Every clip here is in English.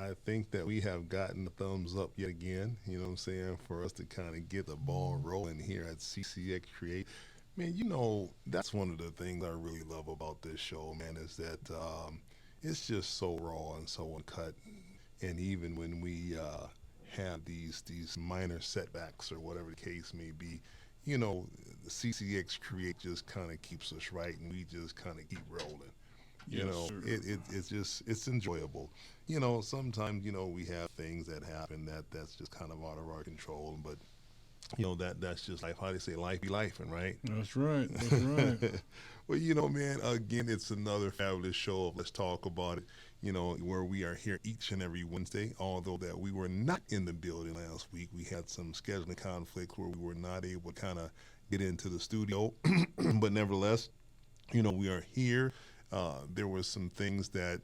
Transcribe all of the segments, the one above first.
I think that we have gotten the thumbs up yet again, you know what I'm saying, for us to kind of get the ball rolling here at CCX Create. Man, that's one of the things I really love about this show, man, is that it's just so raw and so uncut. And even when we have these minor setbacks or whatever the case may be, you know, the CCX Create just kind of keeps us right, and we just kind of keep rolling. Yes, sir. It's just it's enjoyable. Sometimes we have things that happen that's just kind of out of our control, but that's just life. How they say, life be life, and right. That's right. That's right. Well, man, again, it's another fabulous show of Let's Talk About It, where we are here each and every Wednesday. Although that we were not in the building last week, we had some scheduling conflicts where we were not able to kind of get into the studio. But nevertheless, we are here. There were some things that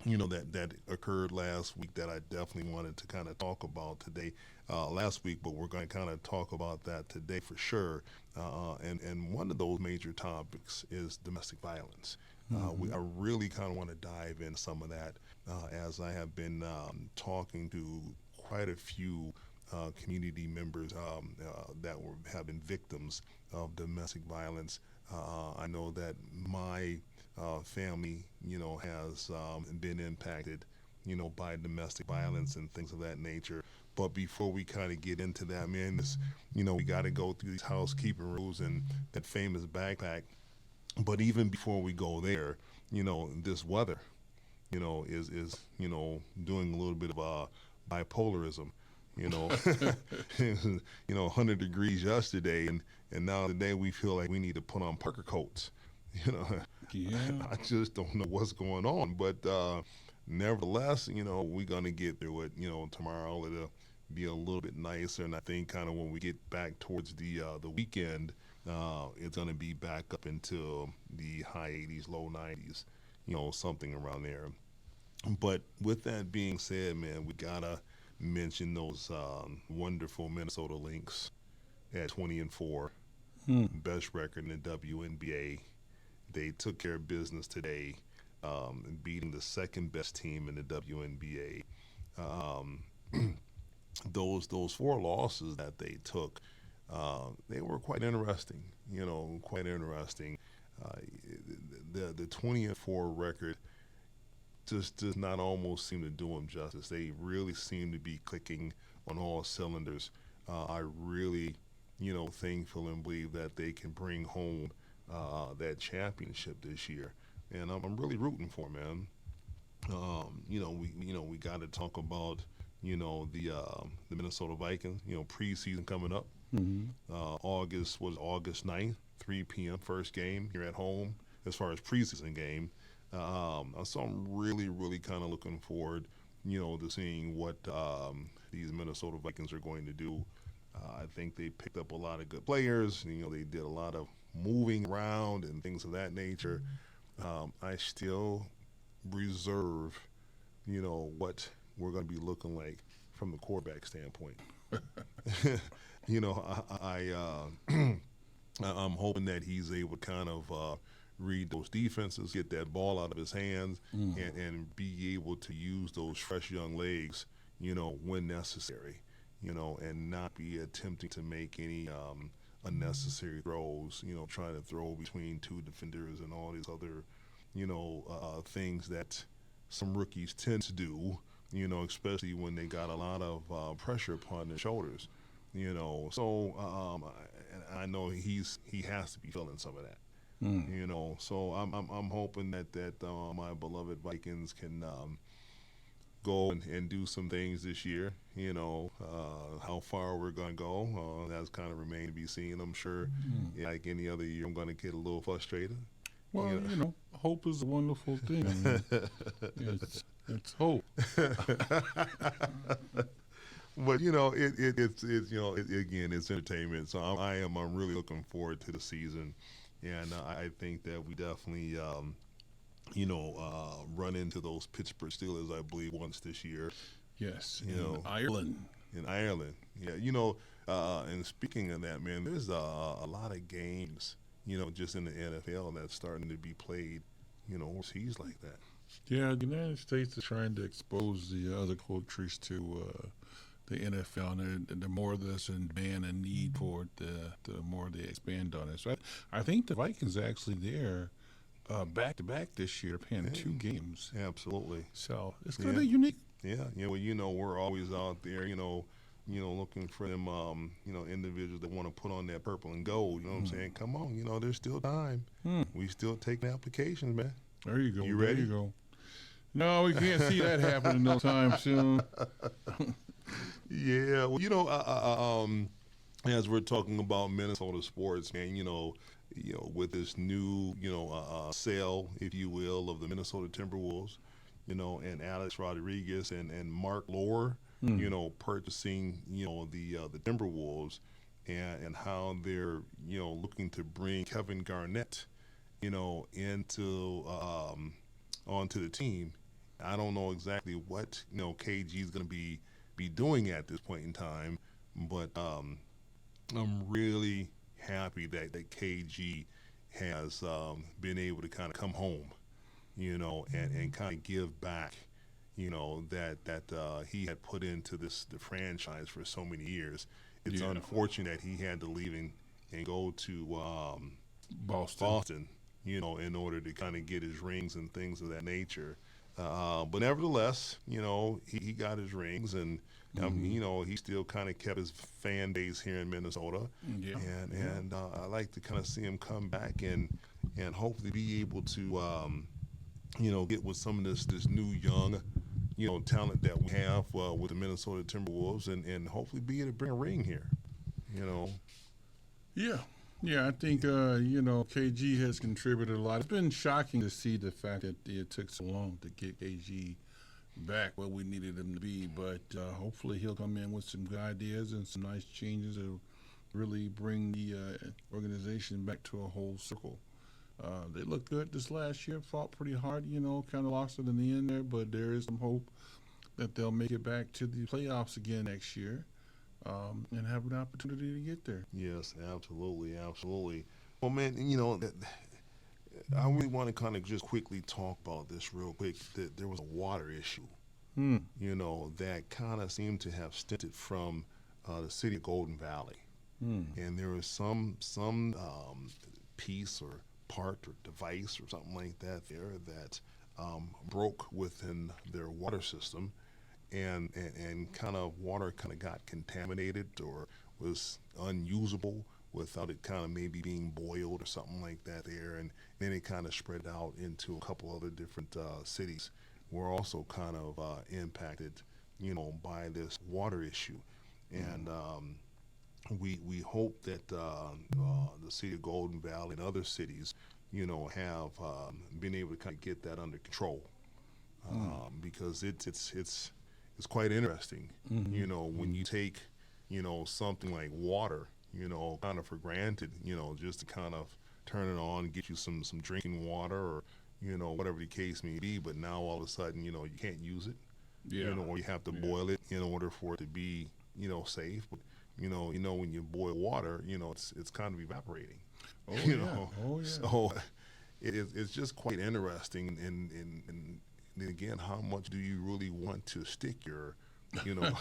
that occurred last week that I definitely wanted to kind of talk about today. Last week, but we're going to kind of talk about that today for sure. And one of those major topics is domestic violence. I really kind of want to dive in some of that as I have been talking to quite a few community members have been victims of domestic violence. I know that my family, has been impacted, by domestic violence and things of that nature. But before we kind of get into that, man, we got to go through these housekeeping rules and that famous backpack. But even before we go there, this weather, is doing a little bit of bipolarism. You know, 100 degrees yesterday, and now today we feel like we need to put on parka coats. Yeah. I just don't know what's going on, but nevertheless, we're gonna get through it. Tomorrow it'll be a little bit nicer, and I think kind of when we get back towards the weekend, it's gonna be back up into the high 80s, low 90s, something around there. But with that being said, man, we gotta mention those wonderful Minnesota Lynx at 20-4, Hmm. best record in the WNBA. They took care of business today, beating the second best team in the WNBA. Those four losses that they took, they were quite interesting. Quite interesting. Uh, the 20-4 record just does not almost seem to do them justice. They really seem to be clicking on all cylinders. I really, think, feel, and believe that they can bring home that championship this year, and I'm really rooting for 'em, man. We got to talk about the Minnesota Vikings. Preseason coming up. Hmm. August 9th, 3 p.m. first game here at home as far as preseason game. So I'm really, really kind of looking forward, to seeing what these Minnesota Vikings are going to do. I think they picked up a lot of good players. They did a lot of moving around and things of that nature. I still reserve, what we're going to be looking like from the quarterback standpoint. I'm hoping that he's able to kind of read those defenses, get that ball out of his hands, Hmm. and be able to use those fresh young legs, when necessary, and not be attempting to make any unnecessary throws, trying to throw between two defenders and all these other, things that some rookies tend to do, especially when they got a lot of pressure upon their shoulders, So I know he has to be feeling some of that. Hmm. So I'm hoping that my beloved Vikings can go and do some things this year. How far we're gonna go, that's kind of remain to be seen. I'm sure, Hmm. yeah, like any other year, I'm gonna get a little frustrated. Well, You hope is a wonderful thing. I mean, it's hope. But again, it's entertainment. So I'm really looking forward to the season, and I think that we definitely run into those Pittsburgh Steelers, I believe, once this year. Yes, You in know, Ireland. in Ireland. Yeah, and speaking of that, man, there's a lot of games, just in the NFL that's starting to be played, overseas like that. Yeah, the United States is trying to expose the other countries to the NFL, and the more there's a demand and need for it, the more they expand on it. So I think the Vikings are actually there back to back this year, playing Hey, 2 games. absolutely. So it's kind Yeah. of unique. Yeah, yeah. Well, we're always out there, looking for them, individuals that want to put on that purple and gold. You know what I'm saying? Come on, there's still time. Hmm. We still taking applications, man. There you go. You There you ready? go. No, we can't see that happening no time soon. Yeah. Well, as we're talking about Minnesota sports, man, with this new, sale, if you will, of the Minnesota Timberwolves, and Alex Rodriguez and Mark Lohr, Hmm. purchasing, the Timberwolves, and how they're, looking to bring Kevin Garnett, into onto the team. I don't know exactly what KG is going to be doing at this point in time, but I'm really happy that KG has been able to kind of come home, and kind of give back, that he had put into the franchise for so many years. It's Yeah, unfortunate that he had to leave and go to Boston. Boston, in order to kind of get his rings and things of that nature. But nevertheless, he got his rings, and Hmm. he still kind of kept his fan base here in Minnesota, Yeah, and yeah. I like to kind of see him come back and hopefully be able to get with some of this new young talent that we have with the Minnesota Timberwolves, and hopefully be able to bring a ring here. You know, Yeah. Yeah, I think KG has contributed a lot. It's been shocking to see the fact that it took so long to get KG back where we needed him to be, but hopefully he'll come in with some good ideas and some nice changes to really bring the organization back to a whole circle. They looked good this last year, fought pretty hard, kind of lost it in the end there, but there is some hope that they'll make it back to the playoffs again next year, and have an opportunity to get there. yes, absolutely, absolutely. Well, man, I really want to kind of just quickly talk about this real quick. That there was a water issue, Hmm. that kind of seemed to have stinted from the city of Golden Valley, Hmm. and there was some piece or part or device or something like that there that broke within their water system, and kind of water kind of got contaminated or was unusable without it kind of maybe being boiled or something like that there, and then it kind of spread out into a couple other different cities. Were also kind of impacted, by this water issue, and we hope that the city of Golden Valley and other cities, have been able to kind of get that under control, Hmm. because it's quite interesting, Hmm. when you take, something like water, kind of for granted, just to kind of turn it on, get you some drinking water, or whatever the case may be. But now all of a sudden, you can't use it, Yeah. or you have to Yeah. boil it in order for it to be, safe. But when you boil water, it's kind of evaporating, Oh you yeah. know. Oh yeah. So it's just quite interesting, and then again, how much do you really want to stick your, you know,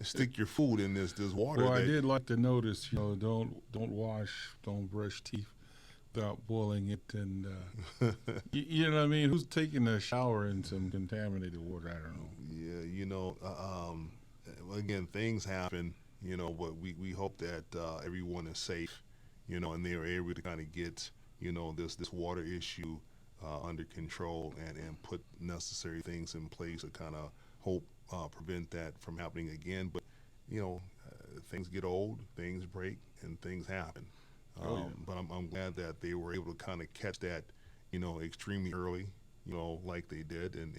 stick your food in this water Well, I that, did like to notice, don't wash, don't brush teeth without boiling it, and you know what I mean. Who's taking a shower in some contaminated water? I don't know. yeah, again, things happen, but we hope that everyone is safe, and they are able to kind of get, this water issue under control, and put necessary things in place to kind of hope prevent that from happening again. But things get old, things break, and things happen. Oh yeah. But I'm glad that they were able to kind of catch that, extremely early, like they did, and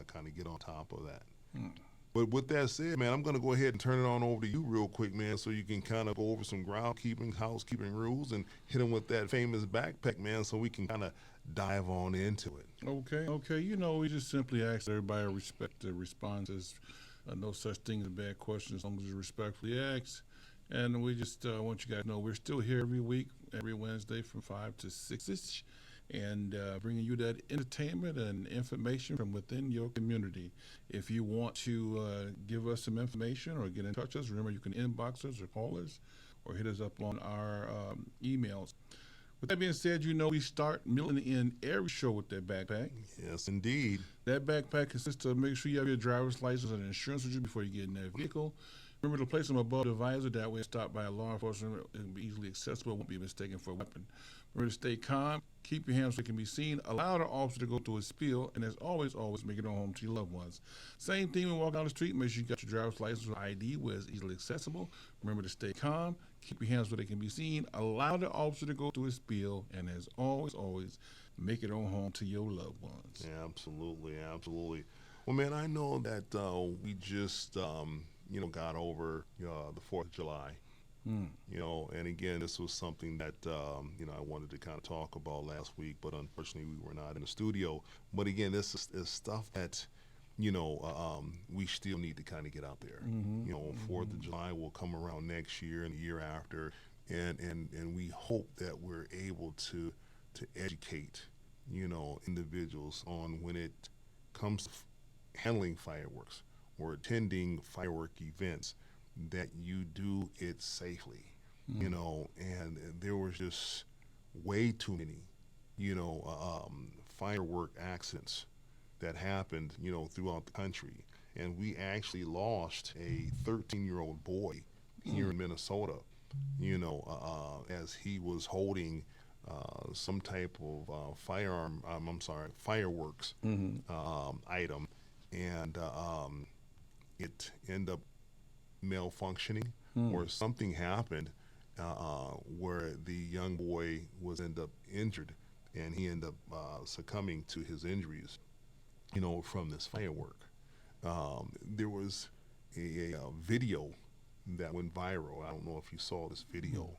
kind of get on top of that. Hmm. But with that said, man, I'm going to go ahead and turn it on over to you real quick, man, so you can kind of go over some groundkeeping, housekeeping rules, and hit them with that famous backpack, man, so we can kind of dive on into it. Okay. Okay. We just simply ask everybody to respect the responses. No such thing as a bad question as long as you respectfully ask. And we just want you guys to know we're still here every week, every Wednesday from 5 to 6 ish. and bringing you that entertainment and information from within your community. If you want to give us some information or get in touch with us, remember you can inbox us or call us or hit us up on our emails. With that being said, we start milling in every show with that backpack. Yes, indeed. That backpack consists of making sure you have your driver's license and insurance with you before you get in that vehicle. Remember to place them above the visor. That way, if stopped by a law enforcement, it will be easily accessible. It won't be mistaken for a weapon. Remember to stay calm. Keep your hands so it can be seen. Allow the officer to go through his spiel. And as always, make it on home to your loved ones. Same thing when you walk down the street. Make sure you got your driver's license or ID where it's easily accessible. Remember to stay calm. Keep your hands where they can be seen. Allow the officer to go through his spiel. And as always, make it on home to your loved ones. Yeah, absolutely, absolutely. Well, man, I know that we just, got over the 4th of July. And again, this was something that, I wanted to kind of talk about last week, but unfortunately we were not in the studio. But again, this is stuff that, we still need to kind of get out there. 4th of July will come around next year and the year after, and we hope that we're able to educate, individuals on when it comes to handling fireworks or attending firework events, that you do it safely, and there was just way too many, firework accidents that happened, throughout the country. And we actually lost a 13-year-old boy here in Minnesota, as he was holding some type of fireworks item, and it ended up malfunctioning, or something happened where the young boy was end up injured, and he ended up succumbing to his injuries, from this firework. There was a video that went viral. I don't know if you saw this video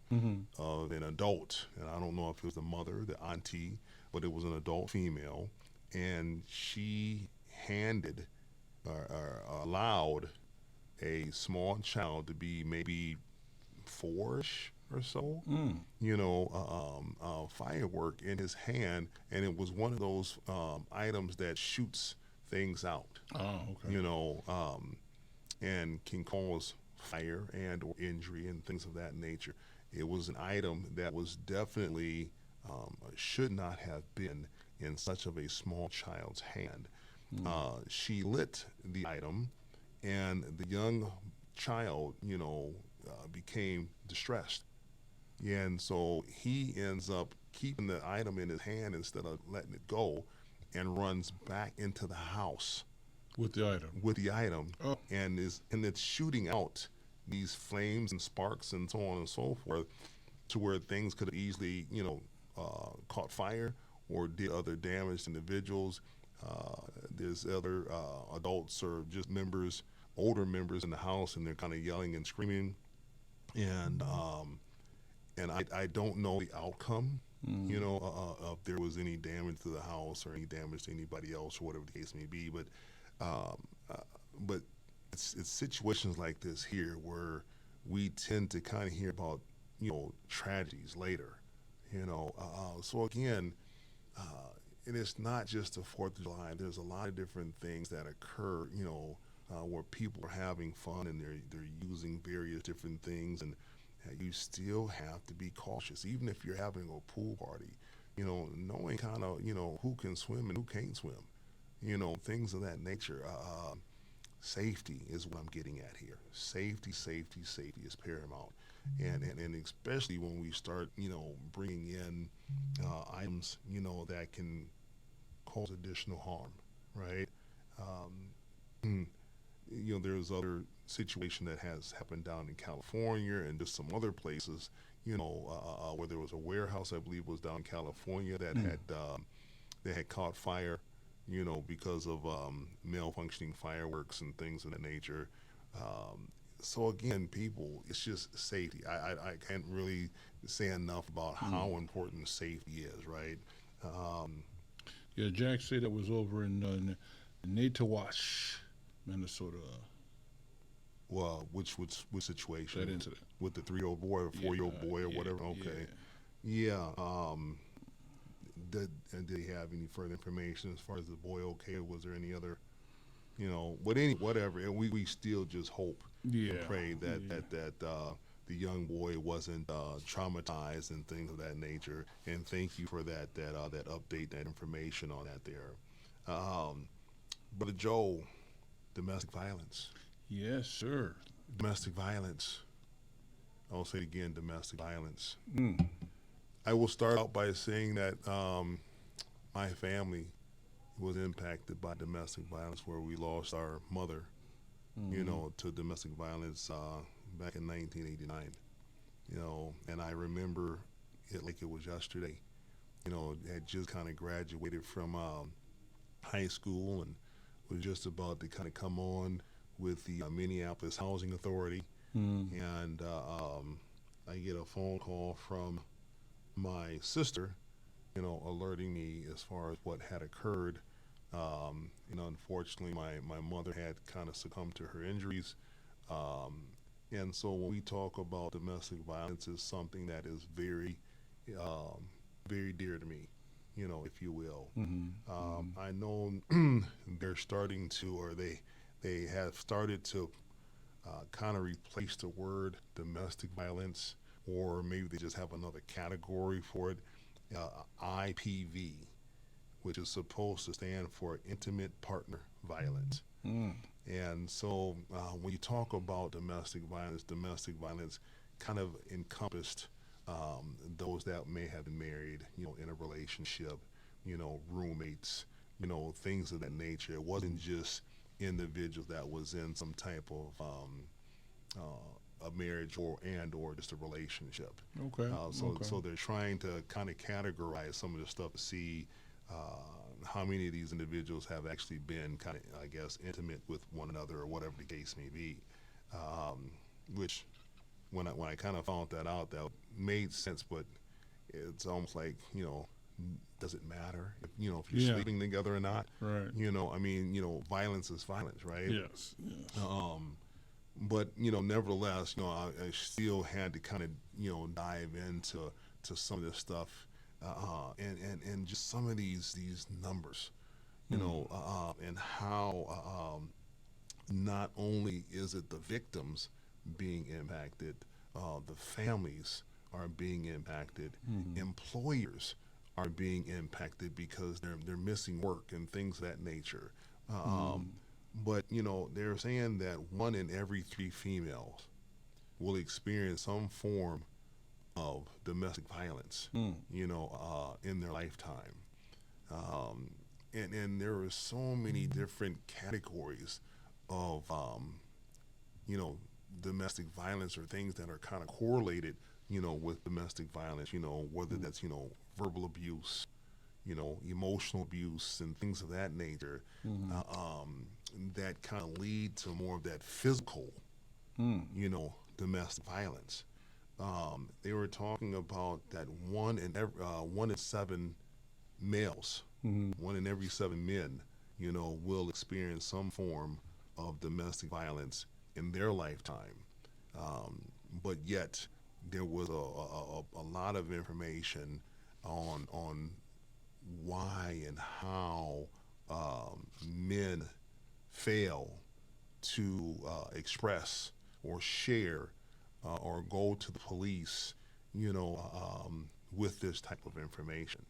of an adult, and I don't know if it was the mother, the auntie, but it was an adult female, and she handed or allowed a small child to be maybe 4-ish or so, firework in his hand, and it was one of those items that shoots things out. Oh, okay. And can cause fire and or injury and things of that nature. It was an item that was definitely should not have been in such of a small child's hand. She lit the item, and the young child, became distressed. And so he ends up keeping the item in his hand instead of letting it go, and runs back into the house with the item. Oh. And it's shooting out these flames and sparks and so on and so forth, to where things could have easily, caught fire or did other damage to individuals. There's other adults or just older members in the house, and they're kind of yelling and screaming. And I don't know the outcome, if there was any damage to the house or any damage to anybody else or whatever the case may be. But it's situations like this here where we tend to kind of hear about, tragedies later, so again, and it's not just the 4th of July. There's a lot of different things that occur, where people are having fun and they're using various different things, and you still have to be cautious, even if you're having a pool party, knowing kind of, who can swim and who can't swim, things of that nature. Safety is what I'm getting at here. Safety is paramount. And especially when we start, bringing in items, that can cause additional harm, right? There's other situation that has happened down in California and just some other places, where there was a warehouse, I believe was down in California, that had caught fire, because of malfunctioning fireworks and things of that nature. So again, people, it's just safety. I can't really say enough about how important safety is, right? Yeah, Jack said that was over in Anthijuan, Minnesota. Well, which situation? That incident with the 3-year-old boy or 4-year-old boy or whatever. Okay, yeah. did they have any further information as far as the boy okay? Or was there any other, whatever? And we still just hope Yeah. and pray that Yeah. the young boy wasn't traumatized and things of that nature. And thank you for that update, that information on that there. Um, Brother Joe, domestic violence. Yes, sir. Domestic violence. I'll say it again, domestic violence. Mm. I will start out by saying that my family was impacted by domestic violence, where we lost our mother, to domestic violence back in 1989. And I remember it like it was yesterday. Had just kind of graduated from high school and was just about to kind of come on with the Minneapolis Housing Authority. Mm. And I get a phone call from my sister, alerting me as far as what had occurred. Unfortunately, my mother had kind of succumbed to her injuries. And so when we talk about domestic violence, is something that is very, very dear to me, if you will. Mm-hmm. I know they're starting to, or they have started to kind of replace the word domestic violence, or maybe they just have another category for it, IPV, which is supposed to stand for intimate partner violence. Mm. And so when you talk about domestic violence kind of encompassed those that may have been married, in a relationship, roommates, things of that nature. It wasn't just individuals that was in some type of a marriage or just a relationship. Okay. Okay. So they're trying to kind of categorize some of the stuff to see how many of these individuals have actually been kind of, I guess, intimate with one another, or whatever the case may be. Which, when I kind of found that out, that made sense, but it's almost like, does it matter if you're Yeah. sleeping together or not? Right. Violence is violence, right? Yes. Yes. But nevertheless, I still had to kind of dive into some of this stuff, and just some of these numbers, and how not only is it the victims being impacted, the families are being impacted, Mm-hmm. employers are being impacted because they're missing work and things of that nature. Mm. But they're saying that 1 in every 3 females will experience some form of domestic violence, Mm. in their lifetime. And there are so many different categories of, domestic violence, or things that are kind of correlated, with domestic violence, whether that's, verbal abuse, emotional abuse and things of that nature, Mm-hmm. that kind of lead to more of that physical, Mm. domestic violence. They were talking about that 1 in 7 males, Mm-hmm. 1 in every 7 men, will experience some form of domestic violence in their lifetime. But yet, there was a lot of information on why and how men fail to express or share or go to the police, with this type of information.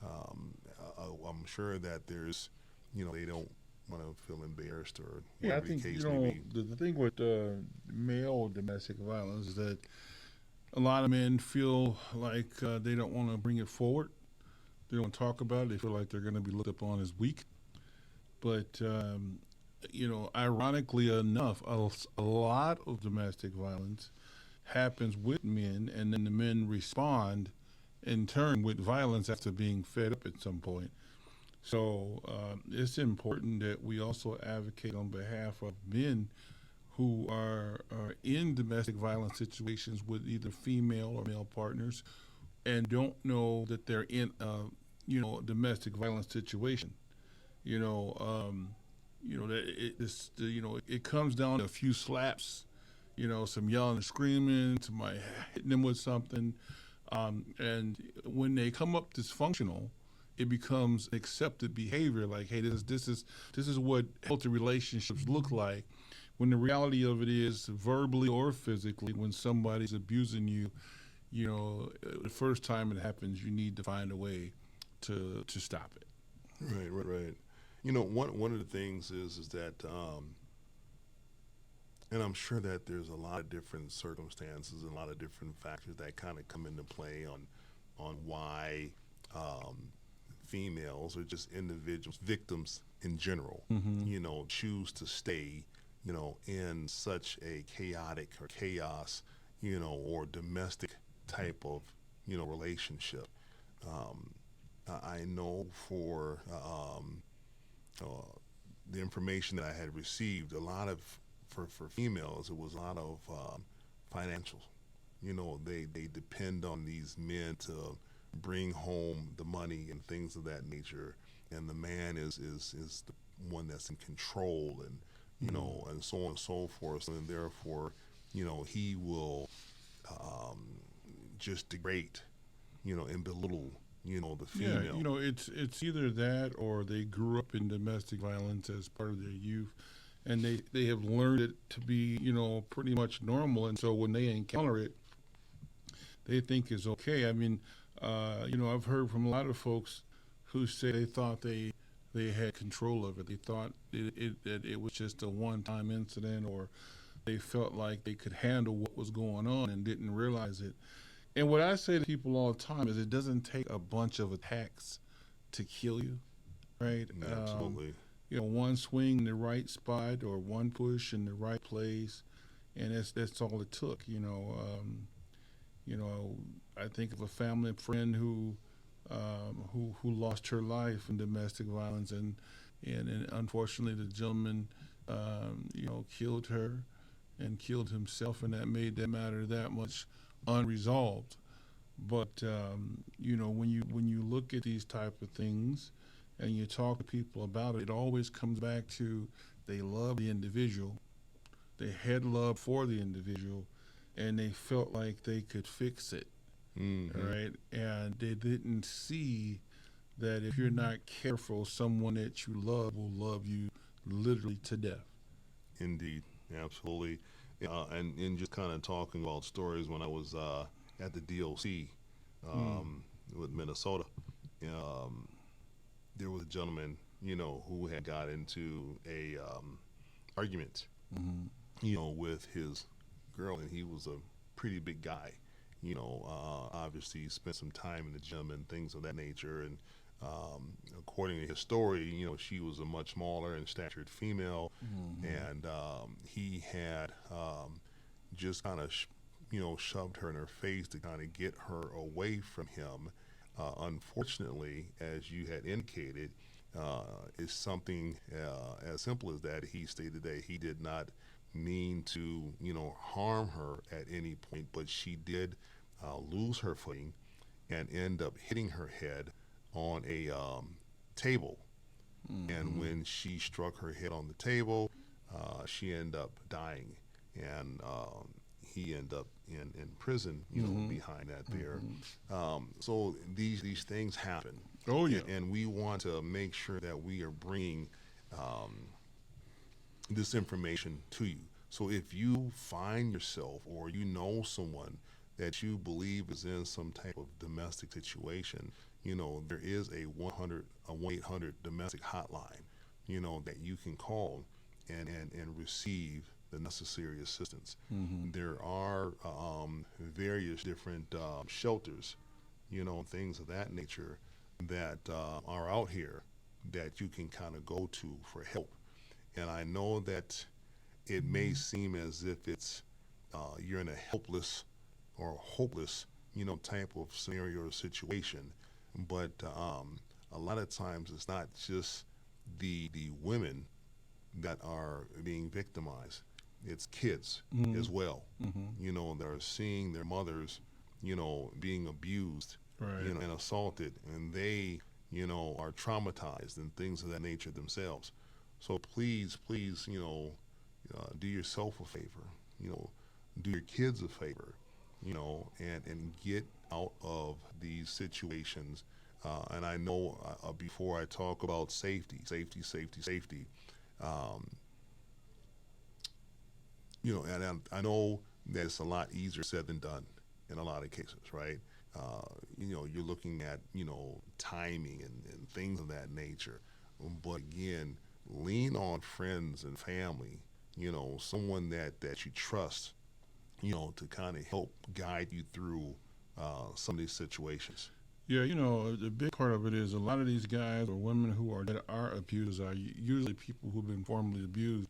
I'm sure that there's, they don't want to feel embarrassed or Yeah, I whatever the think case may be. the thing with male domestic violence is that a lot of men feel like they don't want to bring it forward. They don't talk about it. They feel like they're going to be looked upon as weak. But ironically enough, a lot of domestic violence happens with men, and then the men respond in turn with violence after being fed up at some point. So it's important that we also advocate on behalf of men who are in domestic violence situations with either female or male partners and don't know that they're in a domestic violence situation. It comes down to a few slaps, some yelling and screaming, somebody hitting them with something, and when they come up dysfunctional, it becomes accepted behavior. Like, hey, this is what healthy relationships look like. When the reality of it is, verbally or physically, when somebody's abusing you, the first time it happens, you need to find a way to stop it. Right, right, right. One of the things is that, and I'm sure that there's a lot of different circumstances and a lot of different factors that kind of come into play on why females or just individuals, victims in general, Mm-hmm. choose to stay, in such a chaotic or chaos, or domestic type of, relationship. Um, I know for uh, the information that I had received, a lot of for females, it was a lot of financials. They depend on these men to bring home the money and things of that nature, and the man is the one that's in control, and Mm-hmm. and so on and so forth, and therefore, he will um, just degrade, and belittle, the Yeah, female. it's either that or they grew up in domestic violence as part of their youth, and they have learned it to be pretty much normal, and so when they encounter it, they think is okay. I mean, I've heard from a lot of folks who say they thought they had control of it. They thought that it was just a one-time incident, or they felt like they could handle what was going on and didn't realize it. And what I say to people all the time is, it doesn't take a bunch of attacks to kill you, right? Absolutely. One swing in the right spot or one push in the right place, and that's all it took. You know, I think of a family friend who lost her life in domestic violence, and unfortunately the gentleman killed her and killed himself, and that made that matter that much unresolved. But when you look at these type of things and you talk to people about it, it always comes back to they love the individual, they had love for the individual, and they felt like they could fix it, Hmm. right? And they didn't see that if you're not careful, someone that you love will love you literally to death. Indeed, absolutely. And just kind of talking about stories when I was at the DOC Mm. with Minnesota, um, there was a gentleman, who had got into a argument, Mm-hmm. with his girl, and he was a pretty big guy. Obviously spent some time in the gym and things of that nature. And according to his story, she was a much smaller and statured female, Mm-hmm. and he had just kind of, shoved her in her face to kind of get her away from him. Unfortunately, as you had indicated, is something as simple as that. He stated that he did not mean to, harm her at any point, but she did lose her footing and end up hitting her head on a table. And Mm-hmm. when she struck her head on the table, she ended up dying, and he ended up in prison, Mm-hmm. behind that there. Mm-hmm. So these things happen, Oh yeah. and we want to make sure that we are bringing um, this information to you. So if you find yourself or someone that you believe is in some type of domestic situation, there is a 1-800 domestic hotline, that you can call and receive the necessary assistance. Mm-hmm. There are various different shelters, things of that nature that are out here that you can kind of go to for help. And I know that it may seem as if it's you're in a helpless or hopeless, type of scenario or situation, but a lot of times it's not just the women that are being victimized. It's kids Mm-hmm. as well, Mm-hmm. that are seeing their mothers, being abused, Right. and assaulted, and they, are traumatized and things of that nature themselves. So please, please, do yourself a favor, do your kids a favor, and get out of these situations And I know before I talk about safety, um, and I know that it's a lot easier said than done in a lot of cases, right? You're looking at, timing and things of that nature. But again, lean on friends and family, someone that you trust, to kind of help guide you through some of these situations. Yeah, the big part of it is a lot of these guys or women that are abusers are usually people who've been formerly abused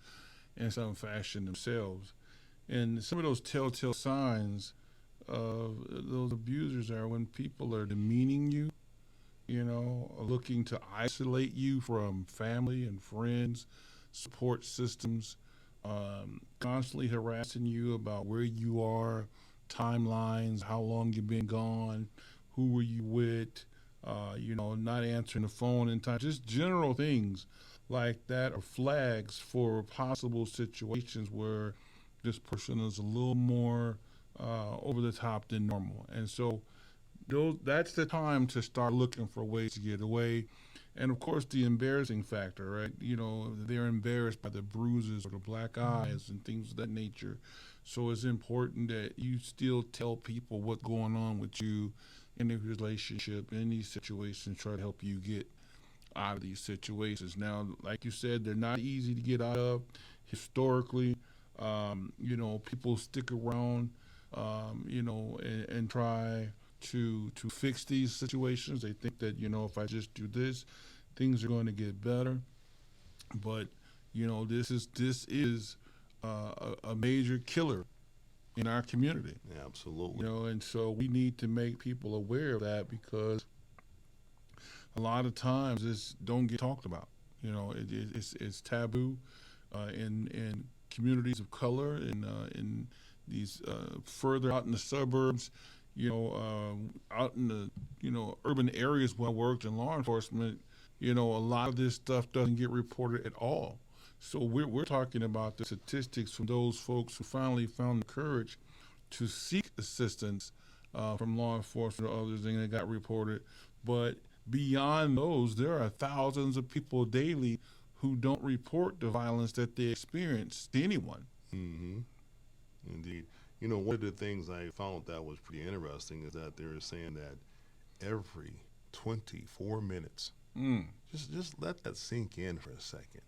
in some fashion themselves. And some of those telltale signs of those abusers are when people are demeaning you, looking to isolate you from family and friends, support systems, constantly harassing you about where you are, timelines, how long you've been gone, who were you with, not answering the phone in time, just general things like that are flags for possible situations where this person is a little more over the top than normal. And so that's the time to start looking for ways to get away. And of course, the embarrassing factor, right? They're embarrassed by the bruises or the black eyes and things of that nature. So it's important that you still tell people what's going on with you in the relationship, in these situations, try to help you get out of these situations. Now, like you said, they're not easy to get out of. Historically, people stick around, and try to fix these situations. They think that if I just do this, things are going to get better. But this is a major killer in our community. Absolutely. And so we need to make people aware of that because a lot of times this don't get talked about. It's taboo in communities of color and in these further out in the suburbs. Out in the urban areas where I worked in law enforcement, a lot of this stuff doesn't get reported at all. So we're talking about the statistics from those folks who finally found the courage to seek assistance from law enforcement or others, and it got reported. But beyond those, there are thousands of people daily who don't report the violence that they experience to anyone. Mm-hmm. Indeed. One of the things I found that was pretty interesting is that they were saying that every 24 minutes, just let that sink in for a second.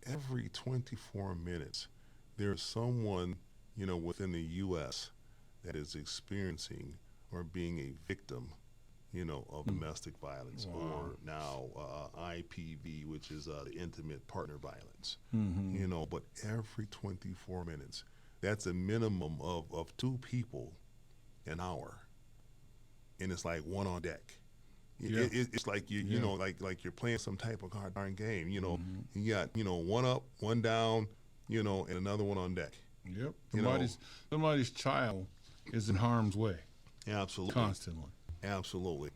Every 24 minutes, there's someone, within the U.S. that is experiencing or being a victim, of domestic violence, Wow. or now IPV, which is the intimate partner violence. Mm-hmm. But every 24 minutes, that's a minimum of two people an hour, and it's like one on deck. Yeah. It's like like you're playing some type of hard darn game. Mm-hmm. You got one up, one down, and another one on deck. Yep. Somebody's child is in harm's way. Absolutely. Constantly. Absolutely.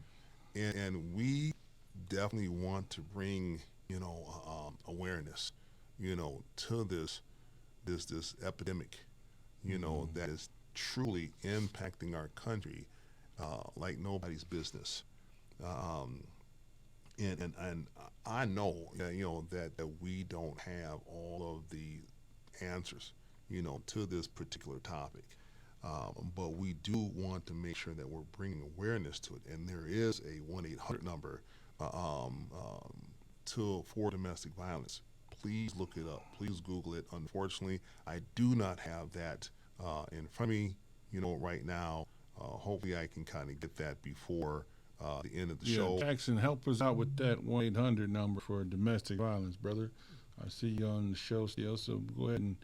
And we definitely want to bring awareness, to this epidemic, that is truly impacting our country like nobody's business. And I know that we don't have all of the answers, to this particular topic. But we do want to make sure that we're bringing awareness to it. And there is a 1-800 number for domestic violence. Please look it up. Please Google it. Unfortunately, I do not have that in front of me, right now. Hopefully I can kind of get that before the end of the show. Jackson, help us out with that 1-800 number for domestic violence, brother. I see you on the show still, so go ahead and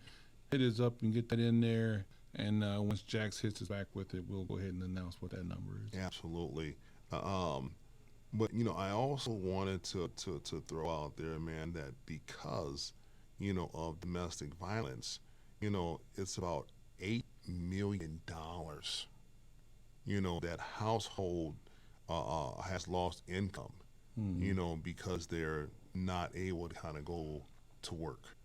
hit us up and get that in there. And once Jax hits us back with it, we'll go ahead and announce what that number is. Absolutely. But I also wanted to throw out there, man, that because of domestic violence, it's about $8 million. That household has lost income. Because they're not able to kind of go to work,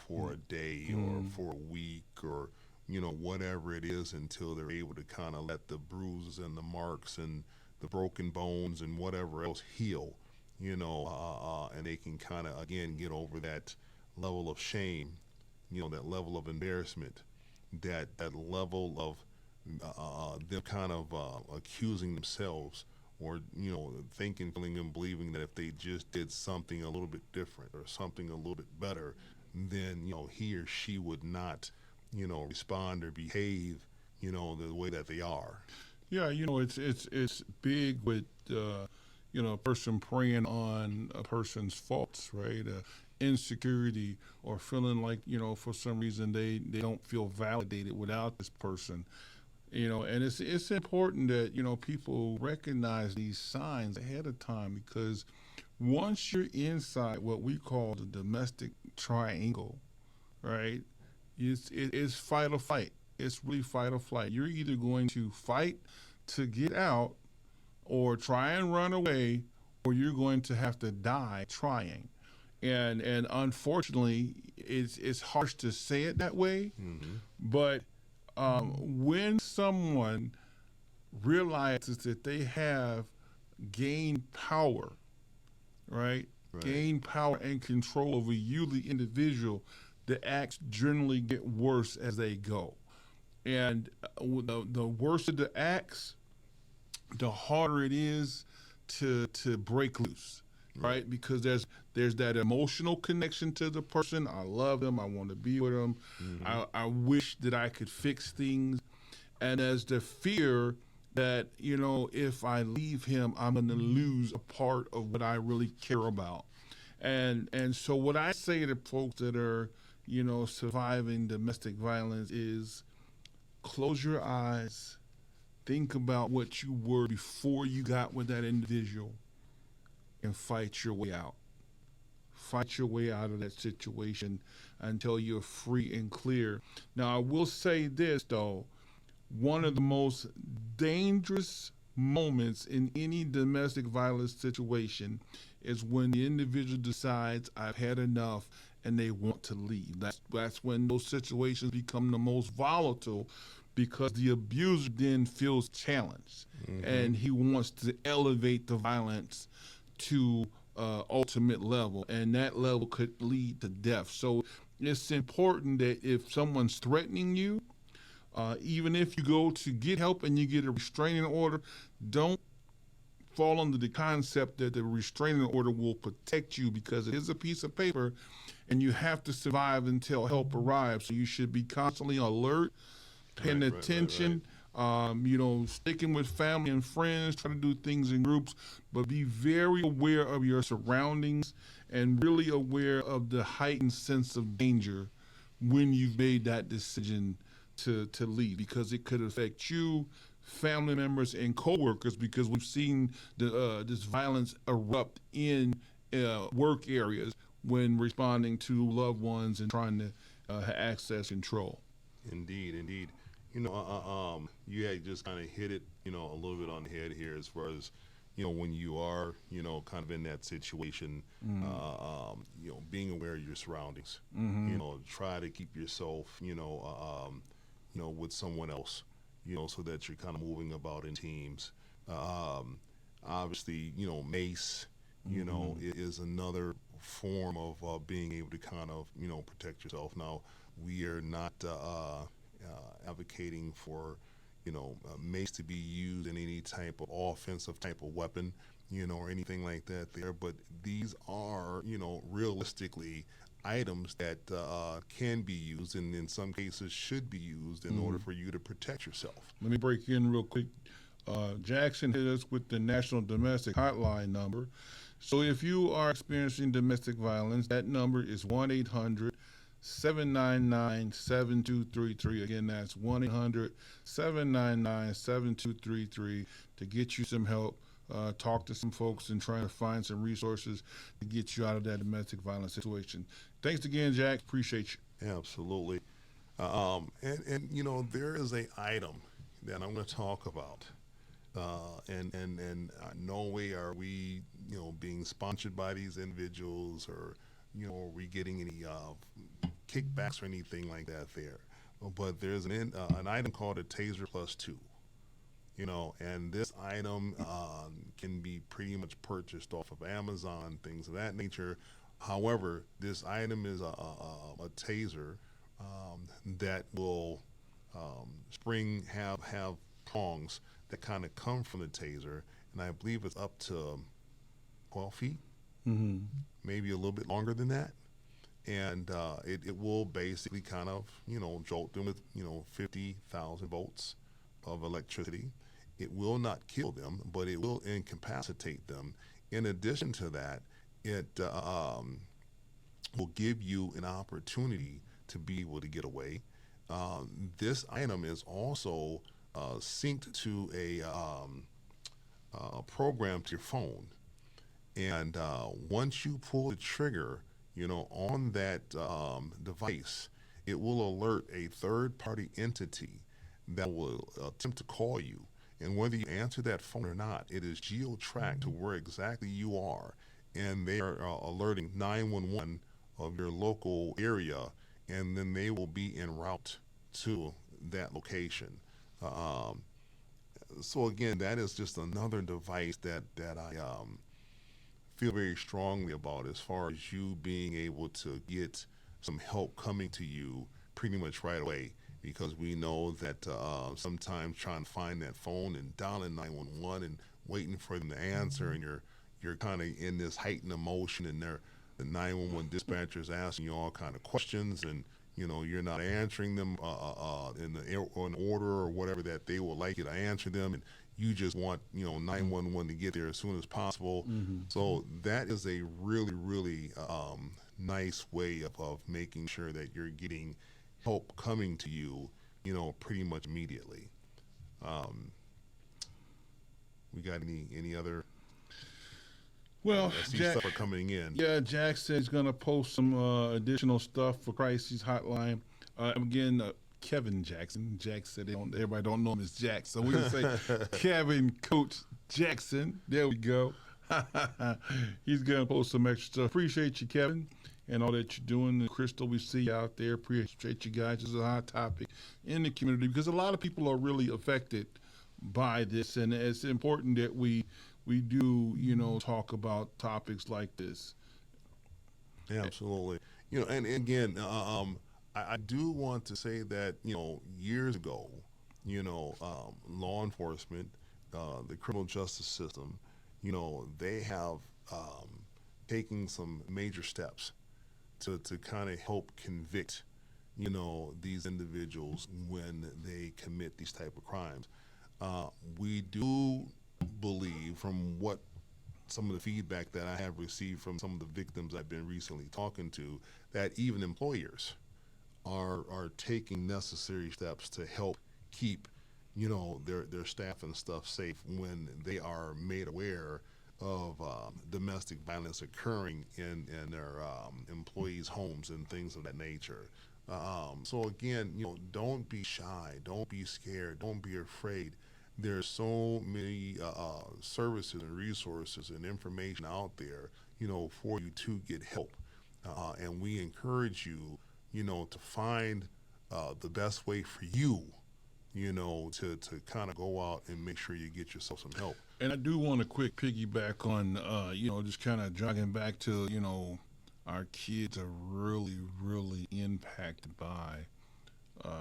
for a day or for a week or whatever it is, until they're able to kind of let the bruises and the marks and the broken bones and whatever else heal, and they can kind of again get over that level of shame, that level of embarrassment, that level of them kind of accusing themselves, or thinking, feeling, and believing that if they just did something a little bit different or something a little bit better, then he or she would not respond or behave the way that they are. Yeah, it's big with a person preying on a person's faults, right? Insecurity, or feeling like for some reason they don't feel validated without this person. And it's important that people recognize these signs ahead of time, because once you're inside what we call the domestic triangle, right? It's fight or flight. It's really fight or flight. You're either going to fight to get out, or try and run away, or you're going to have to die trying. And unfortunately, it's harsh to say it that way, but when someone realizes that they have gained power, right? Gain power and control over you, the individual, the acts generally get worse as they go. And the worse of the acts, the harder it is to break loose, right? Because there's that emotional connection to the person. I love them. I want to be with them. I wish that I could fix things. And there's the fear that, if I leave him, I'm going to lose a part of what I really care about. And so what I say to folks that are, surviving domestic violence is, close your eyes, think about what you were before you got with that individual, and fight your way out. Fight your way out of that situation until you're free and clear. Now, I will say this, though. One of the most dangerous moments in any domestic violence situation is when the individual decides, I've had enough, and they want to leave. That's when those situations become the most volatile, because the abuser then feels challenged, and he wants to elevate the violence to ultimate level, and that level could lead to death. So it's important that if someone's threatening you, even if you go to get help and you get a restraining order, don't fall under the concept that the restraining order will protect you, because it is a piece of paper and you have to survive until help arrives. So you should be constantly alert, paying attention, sticking with family and friends, try to do things in groups, but be very aware of your surroundings and really aware of the heightened sense of danger when you've made that decision to leave, because it could affect you, family members, and coworkers, because we've seen this violence erupt in work areas when responding to loved ones and trying to access control. Indeed, indeed. You had just kind of hit it, a little bit on the head here, as far as, when you are, kind of in that situation, being aware of your surroundings, try to keep yourself, with someone else, so that you're kind of moving about in teams. Obviously, mace, is another form of being able to kind of, protect yourself. Now, we are not advocating for, mace to be used in any type of offensive type of weapon, or anything like that there. But these are, realistically items that can be used, and in some cases should be used in order for you to protect yourself. Let me break in real quick. Jackson hit us with the National Domestic Hotline number. So if you are experiencing domestic violence, that number is 1-800-799-7233. Again, that's 1-800-799-7233 to get you some help. Talk to some folks and try to find some resources to get you out of that domestic violence situation. Thanks again, Jack. Appreciate you. Absolutely. And there is a item that I'm going to talk about. And no way are we, being sponsored by these individuals, or, are we getting any kickbacks or anything like that there. But there's an item called a Taser Plus 2. And this item can be pretty much purchased off of Amazon, things of that nature. However, this item is a taser that will have prongs that kind of come from the taser, and I believe it's up to 12 feet, Mm-hmm. maybe a little bit longer than that. And it will basically kind of, jolt them with, 50,000 volts of electricity. It will not kill them, but it will incapacitate them. In addition to that, it will give you an opportunity to be able to get away. This item is also synced to a program to your phone. And once you pull the trigger, on that device, it will alert a third party entity that will attempt to call you. And whether you answer that phone or not, it is geo-tracked to where exactly you are. And they are alerting 911 of your local area, and then they will be en route to that location. Um, so again, that is just another device that I feel very strongly about as far as you being able to get some help coming to you pretty much right away. Because we know that sometimes trying to find that phone and dialing 911 and waiting for them to answer, and you're kind of in this heightened emotion, and the 911 dispatcher is asking you all kind of questions, and you're not answering them in order or whatever that they would like you to answer them, and you just want 911 to get there as soon as possible. Mm-hmm. So that is a really really nice way of making sure that you're getting help coming to you, pretty much immediately. Um, we got any other? Well, I see Jack, stuff are coming in. yeah, Jack said he's going to post some additional stuff for Crisis Hotline. Again, Kevin Jackson. Jack said everybody don't know him as Jack, so we can say Kevin Coach Jackson. There we go. He's going to post some extra stuff. Appreciate you, Kevin, and all that you're doing. And Crystal, we see you out there. Appreciate you guys. This is a hot topic in the community because a lot of people are really affected by this, and it's important that we do, talk about topics like this. Yeah, absolutely. And again, I do want to say that years ago, law enforcement, the criminal justice system, they have taken some major steps to kind of help convict, these individuals when they commit these type of crimes. We do believe, from what some of the feedback that I have received from some of the victims I've been recently talking to, that even employers are taking necessary steps to help keep their staff and stuff safe when they are made aware of domestic violence occurring in their employees' homes and things of that nature. So again, don't be shy, don't be scared, don't be afraid. There's so many services and resources and information out there, for you to get help. And we encourage you, to find the best way for you, to kind of go out and make sure you get yourself some help. And I do want to quick piggyback on, just kind of jogging back to, our kids are really, really impacted by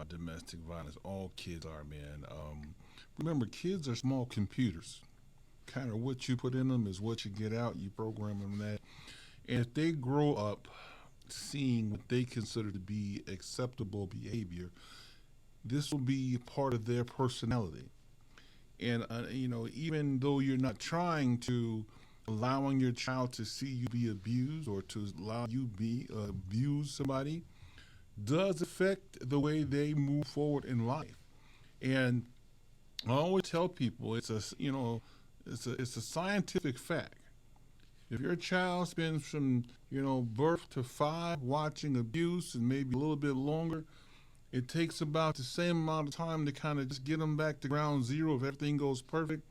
domestic violence. All kids are, man. Remember, kids are small computers. Kind of what you put in them is what you get out. You program them that. And if they grow up seeing what they consider to be acceptable behavior, this will be part of their personality. And, even though you're not trying to allowing your child to see you be abused or to allow you be abuse somebody, does affect the way they move forward in life. And I always tell people it's a scientific fact. If your child spends from birth to 5 watching abuse and maybe a little bit longer, it takes about the same amount of time to kind of just get them back to ground zero if everything goes perfect.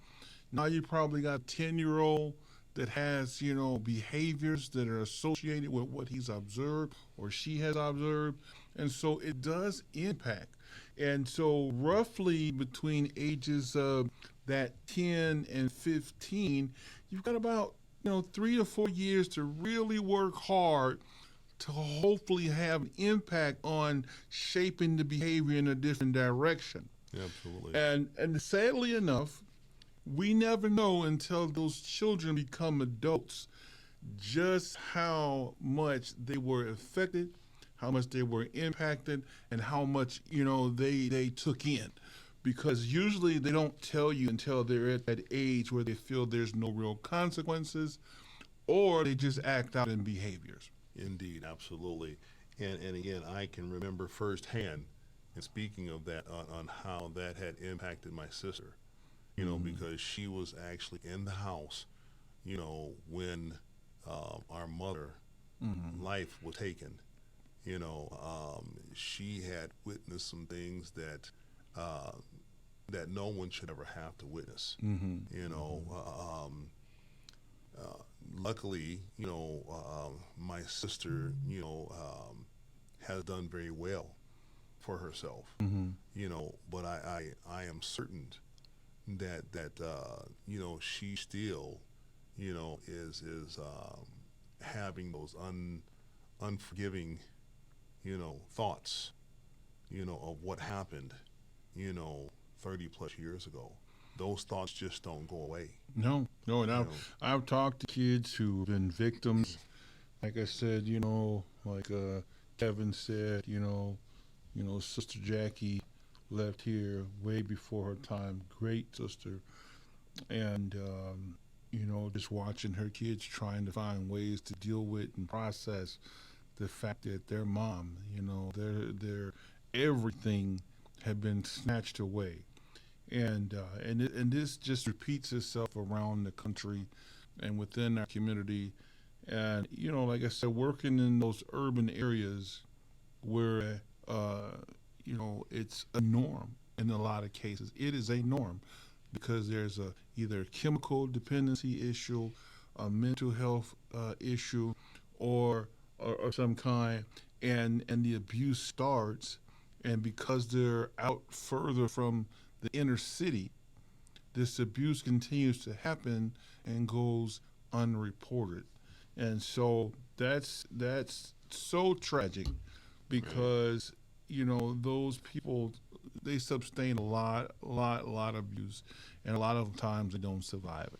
Now you probably got a 10-year-old that has behaviors that are associated with what he's observed or she has observed, and so it does impact. And so roughly between ages of that 10 and 15, you've got about 3 to 4 years to really work hard to hopefully have an impact on shaping the behavior in a different direction. Absolutely. And sadly enough, we never know until those children become adults just how much they were affected, how much they were impacted, and how much they took in. Because usually they don't tell you until they're at that age where they feel there's no real consequences, or they just act out in behaviors. Indeed, absolutely. And again, I can remember firsthand, and speaking of that, on how that had impacted my sister, because she was actually in the house, when our mother life was taken. She had witnessed some things that no one should ever have to witness. Luckily, my sister, has done very well for herself. But I am certain that she still, is having those unforgiving, thoughts, of what happened, 30 plus years ago. Those thoughts just don't go away. No, and I've talked to kids who've been victims. Like I said, like Kevin said, Sister Jackie left here way before her time. Great sister, and just watching her kids trying to find ways to deal with and process the fact that their mom, their everything had been snatched away. And this just repeats itself around the country and within our community. And like I said, working in those urban areas where it's a norm in a lot of cases. It is a norm because there's either a chemical dependency issue, a mental health issue, or some kind, and the abuse starts, and because they're out further from the inner city, this abuse continues to happen and goes unreported. And so that's so tragic because those people, they sustain a lot of abuse, and a lot of times they don't survive it.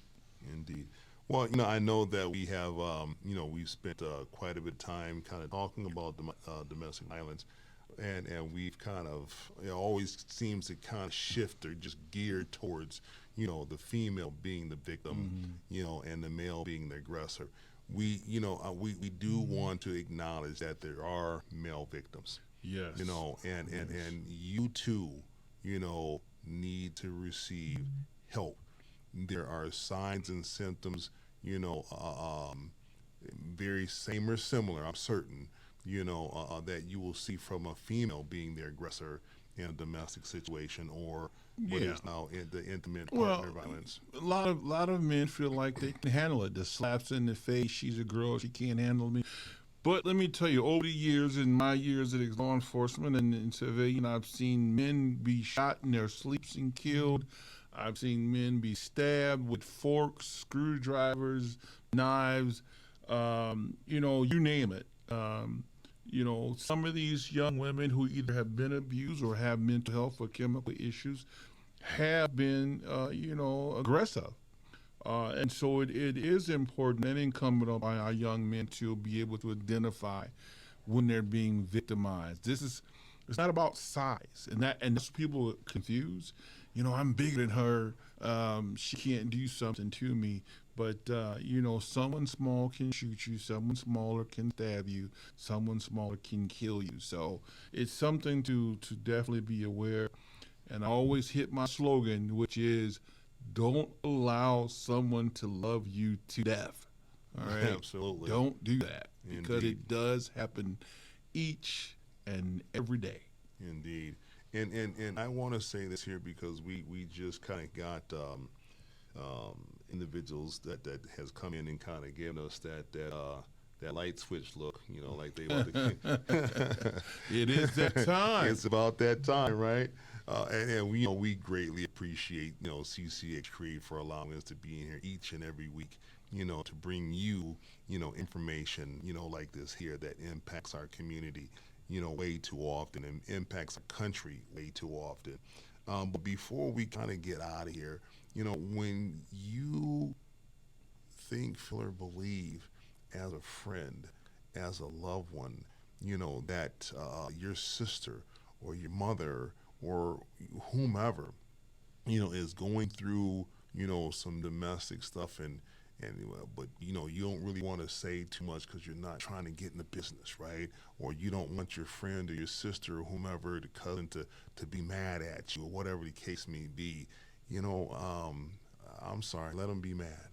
Indeed. Well, I know that we have, we've spent quite a bit of time kind of talking about domestic violence. And we've kind of, it always seems to kind of shift or just gear towards, the female being the victim, and the male being the aggressor. We do want to acknowledge that there are male victims. Yes. And you too, need to receive help. There are signs and symptoms, very same or similar, I'm certain, that you will see from a female being the aggressor in a domestic situation, or what is now in the intimate partner violence. A lot of men feel like they can handle it. The slaps in the face, she's a girl, she can't handle me. But let me tell you, over the years, in my years as law enforcement and in civilian, I've seen men be shot in their sleeps and killed. I've seen men be stabbed with forks, screwdrivers, knives, you name it. Some of these young women who either have been abused or have mental health or chemical issues have been, aggressive. And so it is important and incumbent on our young men to be able to identify when they're being victimized. It's not about size, and that's what people are confused. I'm bigger than her. She can't do something to me. But, someone small can shoot you, someone smaller can stab you, someone smaller can kill you. So it's something to definitely be aware. And I always hit my slogan, which is, don't allow someone to love you to death. All right? Absolutely. Don't do that, because Indeed. it does happen each and every day. Indeed. And I want to say this here because we just kind of got individuals that has come in and kind of given us that light switch look, like they want to. It is that time. It's about that time, right? And we greatly appreciate CCX Create for allowing us to be in here each and every week, to bring you information like this here that impacts our community way too often and impacts our country way too often. But before we kind of get out of here, when you think, feel, or believe as a friend, as a loved one, that your sister or your mother or whomever, is going through, some domestic stuff but you don't really want to say too much because you're not trying to get in the business, right? Or you don't want your friend or your sister or whomever, the cousin, to be mad at you or whatever the case may be. I'm sorry, let them be mad.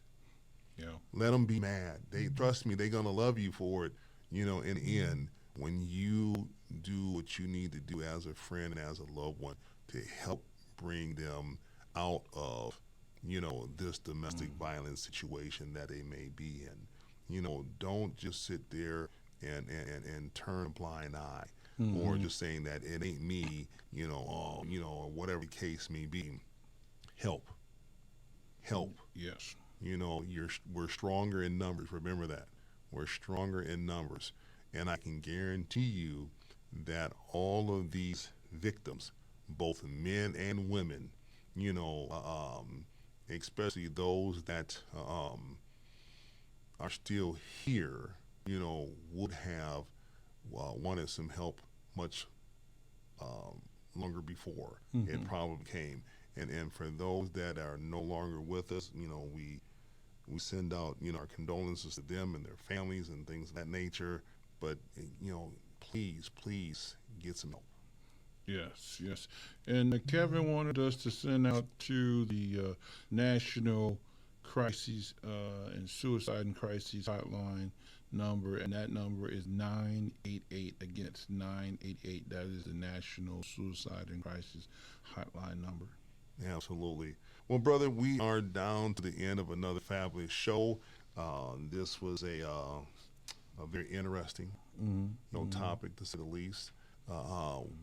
Yeah. Let them be mad. They trust me, they're gonna love you for it. In the end, when you do what you need to do as a friend and as a loved one to help bring them out of this domestic violence situation that they may be in. Don't just sit there and turn a blind eye, or just saying that it ain't me, or whatever the case may be. Help. Yes. We're stronger in numbers. Remember that. We're stronger in numbers. And I can guarantee you that all of these victims, both men and women, especially those that are still here, would have wanted some help much longer before it probably came. And for those that are no longer with us, we send out our condolences to them and their families and things of that nature. But please get some help. Yes. And Kevin wanted us to send out to the National Crises and Suicide and Crises Hotline number, and that number is 988 against 988. That is the National Suicide and Crisis Hotline number. Absolutely. Well, brother, we are down to the end of another fabulous show. This was a very interesting topic, to say the least.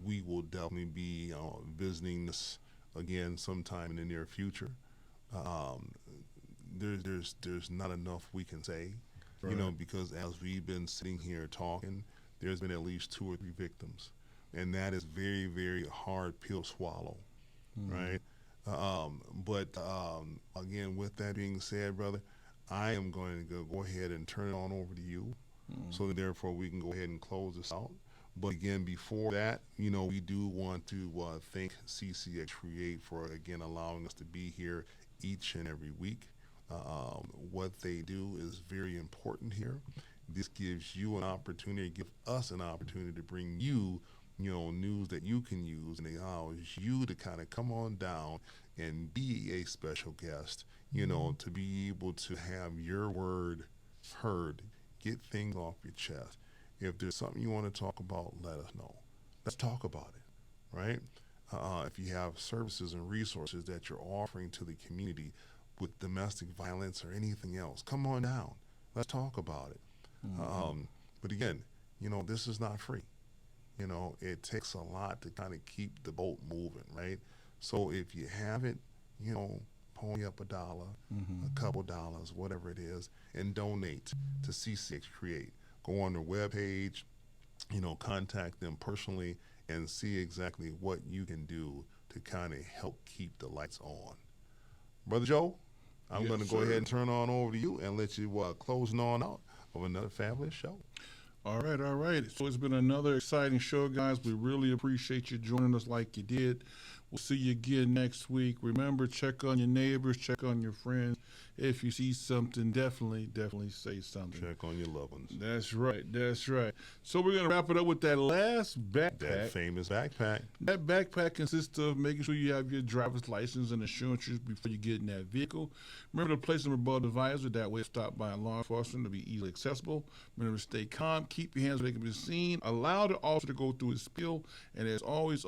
We will definitely be visiting this again sometime in the near future. There's not enough we can say, Right. because as we've been sitting here talking, there's been at least 2 or 3 victims, and that is very, very hard pill to swallow, right? But again, with that being said, brother, I am going to go ahead and turn it on over to you, so that therefore we can go ahead and close this out. But again, before that, we do want to thank CCX Create for, again, allowing us to be here each and every week. What they do is very important here. This gives you an opportunity, give us an opportunity to bring you, news that you can use, and it allows you to kind of come on down and be a special guest, to be able to have your word heard, get things off your chest. If there's something you want to talk about, let us know. Let's talk about it, right? If you have services and resources that you're offering to the community with domestic violence or anything else, come on down. Let's talk about it. But again, this is not free. It takes a lot to kind of keep the boat moving, right? So if you have it, pony up $1, a couple dollars, whatever it is, and donate to CCX Create. Go on their webpage, contact them personally and see exactly what you can do to kind of help keep the lights on. Brother Joe, I'm Yes, going to go sir. ahead and turn on over to you and let you closing on out of another fabulous show. All right. So it's been another exciting show, guys. We really appreciate you joining us like you did. We'll see you again next week. Remember, check on your neighbors, check on your friends. If you see something, definitely say something. Check on your loved ones. That's right. So we're going to wrap it up with that last backpack. That famous backpack. That backpack consists of making sure you have your driver's license and insurances before you get in that vehicle. Remember to place them above the visor. That way, if stopped by law enforcement, to be easily accessible. Remember to stay calm. Keep your hands where they can be seen. Allow the officer to go through his spiel. And as always,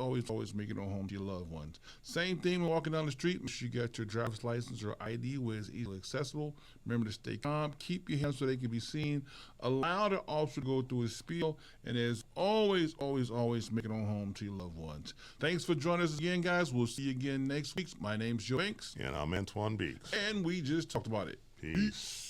make it on home to your loved loved ones. Same thing when walking down the street. Make sure you got your driver's license or ID where it's easily accessible. Remember to stay calm. Keep your hands so they can be seen. Allow the officer to go through his spiel. And as always, always make it on home to your loved ones. Thanks for joining us again, guys. We'll see you again next week. My name's Joe Beeks. And I'm Anthijuan Beeks. And we just talked about it. Peace.